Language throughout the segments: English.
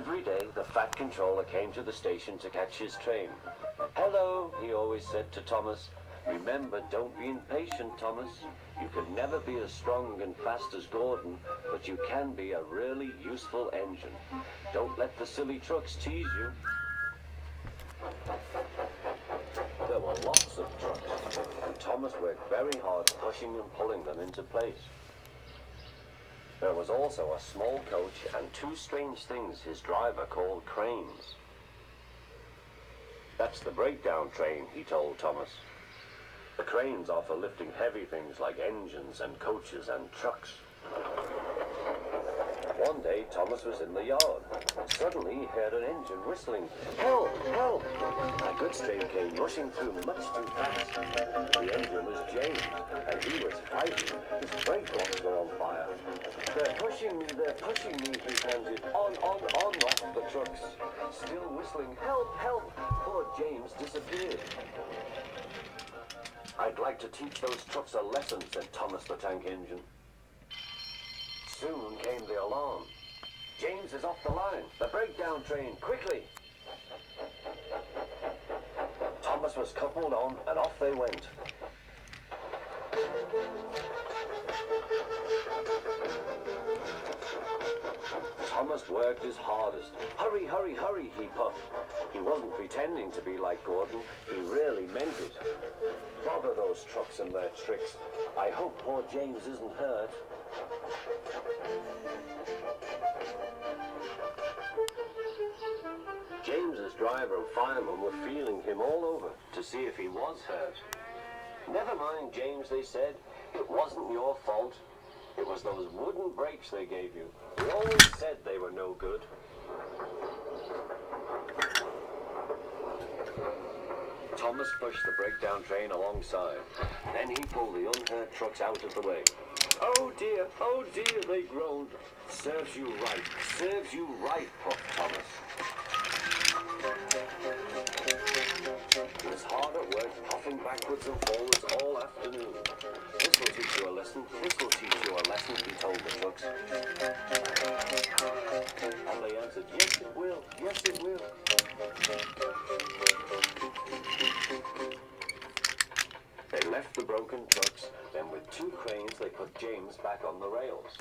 Every day, the Fat Controller came to the station to catch his train. "Hello," he always said to Thomas. "Remember, don't be impatient, Thomas. You can never be as strong and fast as Gordon, but you can be a really useful engine. Don't let the silly trucks tease you." There were lots of trucks, and Thomas worked very hard pushing and pulling them into place. There was also a small coach and two strange things his driver called cranes. "That's the breakdown train," he told Thomas. "The cranes are for lifting heavy things like engines and coaches and trucks." One day, Thomas was in the yard. Suddenly, he heard an engine whistling. "Help! Help!" A goods train came rushing through much too fast. The engine was James, and he was frightened. His brake locks were on fire. They're pushing me," he panted. On, laughed the trucks. Still whistling, "Help! Help!" Poor James disappeared. "I'd like to teach those trucks a lesson," said Thomas the Tank Engine. Soon came the alarm. "James is off the line. The breakdown train, quickly!" Thomas was coupled on, and off they went. Thomas worked his hardest. "Hurry, hurry, hurry," he puffed. He wasn't pretending to be like Gordon. He really meant it. "Bother those trucks and their tricks. I hope poor James isn't hurt." James's driver and fireman were feeling him all over to see if he was hurt. "Never mind, James," they said. "It wasn't your fault. It was those wooden brakes they gave you. We always said they were no good." Thomas pushed the breakdown train alongside. Then he pulled the unhurt trucks out of the way. Oh dear, they groaned. Serves you right, puffed Thomas. He was hard at work, puffing backwards and forwards all afternoon. "This will teach you a lesson, he told the trucks. And they answered, yes it will. They left the broken trucks, then with two cranes they put James back on the rails.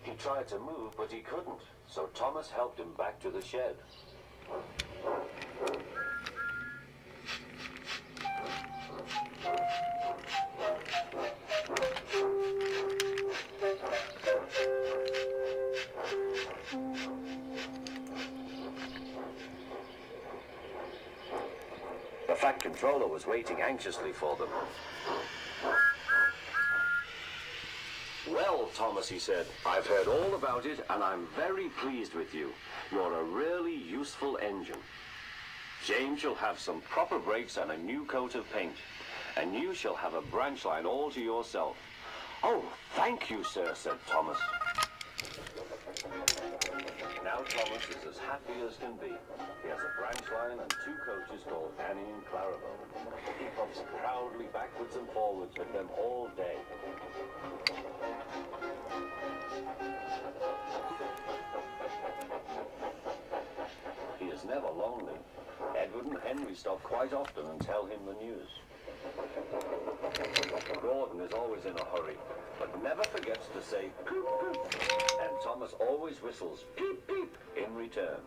He tried to move, but he couldn't, so Thomas helped him back to the shed. The Fat Controller was waiting anxiously for them. "Well, Thomas," he said, "I've heard all about it, and I'm very pleased with you. You're a really useful engine. James shall have some proper brakes and a new coat of paint, and you shall have a branch line all to yourself." "Oh, thank you, sir," said Thomas. Now Thomas is as happy as can be. He has a branch line and two coaches called Annie and Clarabelle. He puffs proudly backwards and forwards with them all day. He is never lonely. Edward and Henry stop quite often and tell him the news. Gordon is always in a hurry, but never forgets to say poop poop, and Thomas always whistles peep peep in return.